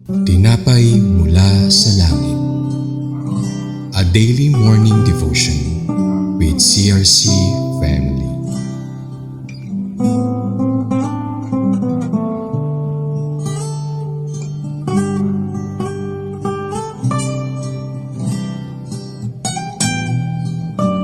Tinapay mula sa langit. A daily morning devotion with CRC family.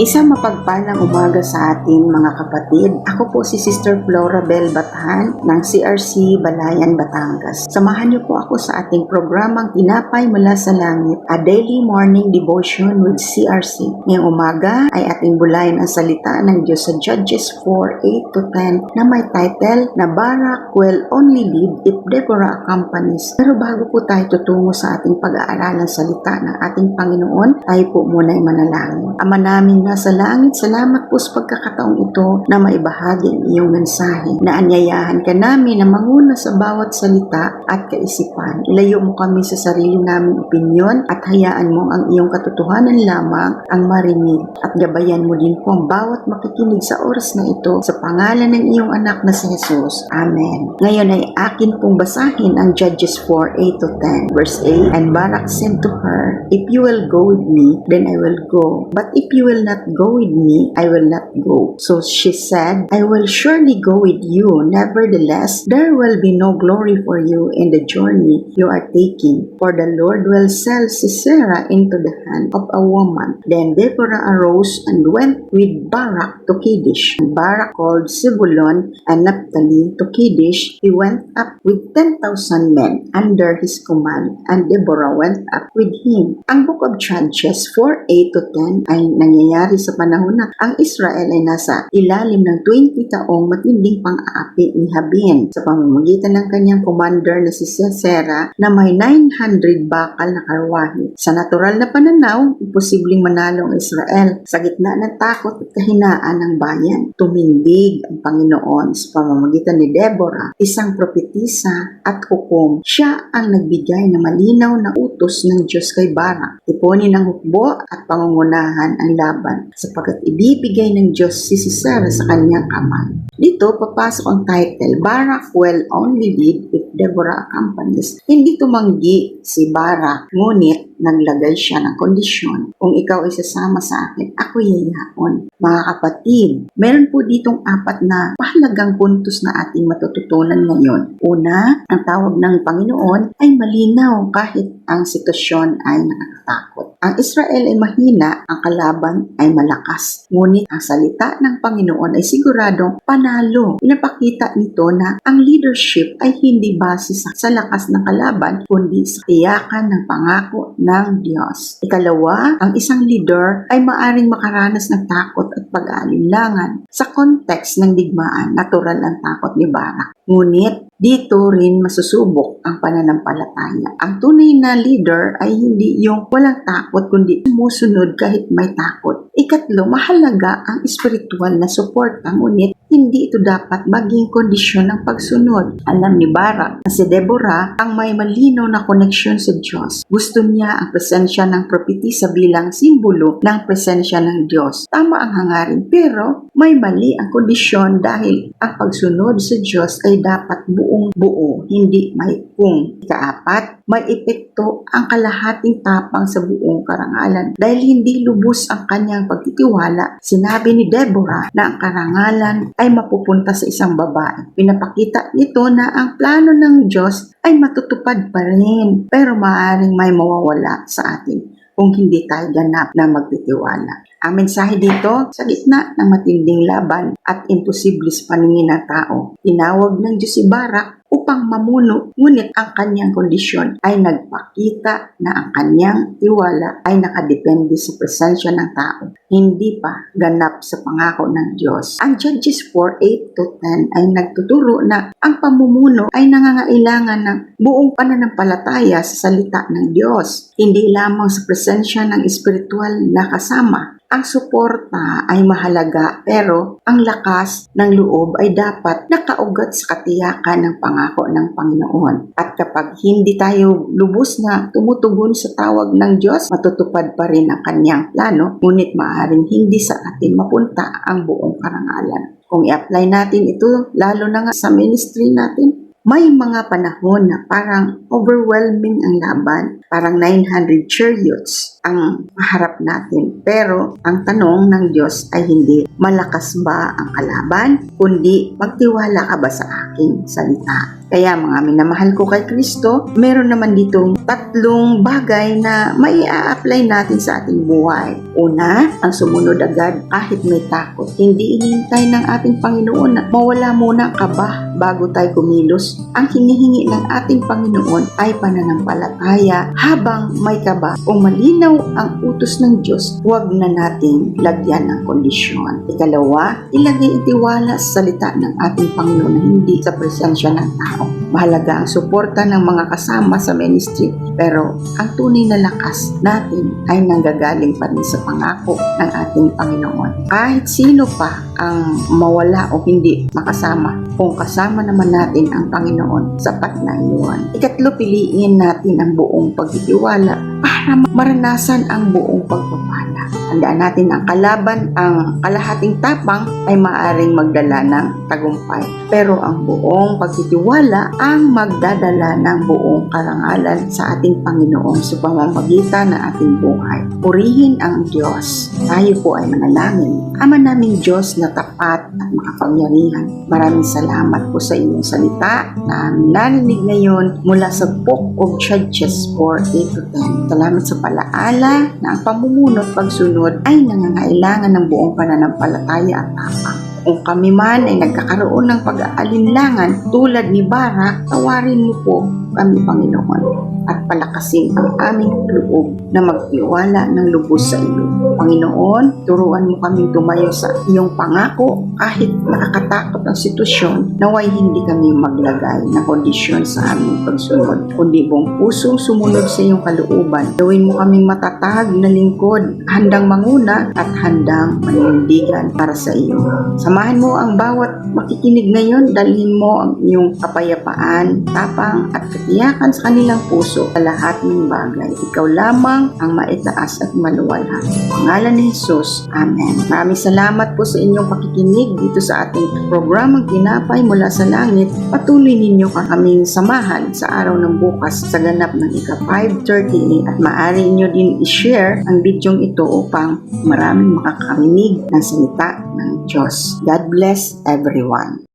Isang mapagpalang umaga sa ating mga kapatid. Ako po si Sister Flora Bel Bathan ng CRC Balayan, Batangas. Samahan niyo po ako sa ating programang Tinapay Mula sa Langit, a daily morning devotion with CRC. Ngayong umaga ay ating bulayan ang salita ng Diyos sa Judges 4:8-10 na may title na Barak will only lead if Deborah accompanies. Pero bago po tayo tutungo sa ating pag-aaralang salita ng ating Panginoon, tayo po muna ay manalangin. Ama namin nasa langit, salamat po sa pagkakataong ito na maibahagi ang iyong mensahe. Naanyayahan ka namin na manguna sa bawat salita at kaisipan. Ilayo mo kami sa sarili naming opinyon at hayaan mo ang iyong katotohanan lamang ang marinig. At gabayan mo din po ang bawat makikinig sa oras na ito sa pangalan ng iyong anak na si Jesus. Amen. Ngayon ay akin pong basahin ang Judges 4:8-10. Verse 8, And Barak said to her, If you will go with me, then I will go. But if you will not go with me, I will not go. So she said, I will surely go with you. Nevertheless, there will be no glory for you in the journey you are taking, for the Lord will sell Sisera into the hand of a woman. Then Deborah arose and went with Barak to Kadesh. And Barak called Zebulun and Naphtali to Kadesh. He went up with 10,000 men under his command, and Deborah went up with him. Ang Book of Judges 4:8-10 ay nangyayari sa panahon na ang Israel ay nasa ilalim ng 20 taong matinding pang-aapi ni Jabin sa pamamagitan ng kanyang commander na si Sisera na may 900 bakal na karwahe. Sa natural na pananaw, imposibleng manalo ang Israel sa gitna ng takot at kahinaan ng bayan. Tumindig ang Panginoon sa pamamagitan ni Deborah, isang propetisa at hukom. Siya ang nagbigay ng malinaw na utos ng Diyos kay Barak. Ipunin ang hukbo at pangungunahan ang laban sapagkat ibibigay ng Diyos si Sisera sa kanyang kamay. Dito, papasok ang title, Barak will only lead if Deborah accompanies. Hindi tumanggi si Barak, ngunit naglagay siya ng kondisyon. Kung ikaw ay sasama sa akin, ako yayaon. Mga kapatid, meron po ditong 4 na mahalagang puntos na ating matututunan ngayon. Una, ang tawag ng Panginoon ay malinaw kahit ang sitwasyon ay nakakatakot. Ang Israel ay mahina, ang kalaban ay malakas. Ngunit ang salita ng Panginoon ay siguradong panalo. Pinapakita nito na ang leadership ay hindi base sa lakas ng kalaban, kundi sa tiyakan ng pangako ng Diyos. Ikalawa, ang isang leader ay maaring makaranas ng takot at pag-aalinlangan. Sa context ng digmaan, natural ang takot ni Barak. Ngunit, dito rin masusubok ang pananampalataya. Ang tunay na leader ay hindi yung walang takot, kundi sumusunod kahit may takot. Ikatlo, mahalaga ang espiritual na support. Ngunit, hindi ito dapat maging kondisyon ng pagsunod. Alam ni Barak na si Deborah ang may malinaw na koneksyon sa Diyos. Gusto niya ang presensya ng propetisa bilang simbolo ng presensya ng Diyos. Tama ang hangarin, pero may mali ang kondisyon dahil ang pagsunod sa Diyos ay dapat buong-buo, hindi may kung. Ikaapat, may epekto ang kalahating tapang sa buong karangalan. Dahil hindi lubos ang kanyang pagtitiwala, sinabi ni Deborah na ang karangalan ay mapupunta sa isang babae. Pinapakita nito na ang plano ng Diyos ay matutupad pa rin, pero maaaring may mawawala sa atin kung hindi tayo ganap na magtitiwala. Ang mensahe dito, sa gitna ng matinding laban at imposible sa paningin ng tao, tinawag ng Diyos si Barak upang mamuno, ngunit ang kanyang kondisyon ay nagpakita na ang kanyang tiwala ay nakadepende sa presensya ng tao, hindi pa ganap sa pangako ng Diyos. Ang Judges 4:8-10 ay nagtuturo na ang pamumuno ay nangangailangan ng buong pananampalataya sa salita ng Diyos, hindi lamang sa presensya ng espiritual na kasama. Ang suporta ay mahalaga, pero ang lakas ng loob ay dapat nakaugat sa katiyakan ng pangako ng Panginoon. At kapag hindi tayo lubos na tumutugon sa tawag ng Diyos, matutupad pa rin ang kanyang plano, ngunit maaaring hindi sa atin mapunta ang buong karangalan. Kung i-apply natin ito, lalo na nga sa ministry natin, May mga panahon na parang overwhelming ang laban, parang 900 chariots ang maharap natin. Pero ang tanong ng Diyos ay hindi, malakas ba ang kalaban? Kundi, magtiwala ka ba sa aking salita? Kaya mga minamahal ko kay Kristo, meron naman ditong 3 bagay na mai-apply natin sa ating buhay. Una, ang sumunod agad kahit may takot. Hindi inihintay ng ating Panginoon na mawala muna ang kaba bago tayo kumilos. Ang hinihingi ng ating Panginoon ay pananampalataya habang may kaba. Kung malinaw ang utos ng Diyos, huwag na nating lagyan ng kondisyon. Ikalawa, ilagay ang tiwala sa salita ng ating Panginoon na hindi sa presensya ng tao. Mahalaga ang suporta ng mga kasama sa ministry, pero ang tunay na lakas natin ay nanggagaling pa rin sa pangako ng ating Panginoon. Kahit sino pa ang mawala o hindi makasama, kung kasama naman natin ang Panginoon, sapat na iyon. Ikatlo, piliin natin ang buong pagtitiwala para maranasan ang buong pagpapala. Tandaan natin ang kalaban, ang kalahating tapang ay maaring magdala ng tagumpay. Pero ang buong pagtitiwala ang magdadala ng buong karangalan sa ating Panginoon sa pamamagitan ng ating buhay. Purihin ang Diyos. Tayo po ay manalangin. Ama naming Diyos na tapat at makapangyarihan, maraming salamat po sa inyong salita na narinig ngayon mula sa Book of Judges 4:8-10. Salamat sa palaala na ang pamumuno at pagsunod ay nangangailangan ng buong pananampalataya at tapang. Kung kami man ay nagkakaroon ng pag-aalinlangan tulad ni Barak, tawarin mo po kami, Panginoon, at palakasin ang aming loob na magtiwala ng lubos sa iyo. Panginoon, turuan mo kaming tumayo sa iyong pangako kahit nakakatakot ang sitwasyon, naway hindi kami maglagay ng kondisyon sa aming pagsunod, kundi buong pusong sumunod sa iyong kalooban. Gawin mo kaming matatag na lingkod, handang manguna at handang manindigan para sa iyo. Samahan mo ang bawat makikinig ngayon, dalhin mo ang iyong kapayapaan, tapang at katiyakan sa kanilang puso sa lahat ng bagay. Ikaw lamang ang maitaas at maluwalhati. Pangalan ni Jesus. Amen. Maraming salamat po sa inyong pakikinig dito sa ating programang Tinapay Mula sa Langit. Patuloy ninyo kaming samahan sa araw ng bukas sa ganap ng ika-5:30 at maaari nyo din i-share ang bidyong ito upang maraming makakarinig ng salita ng Diyos. God bless everyone.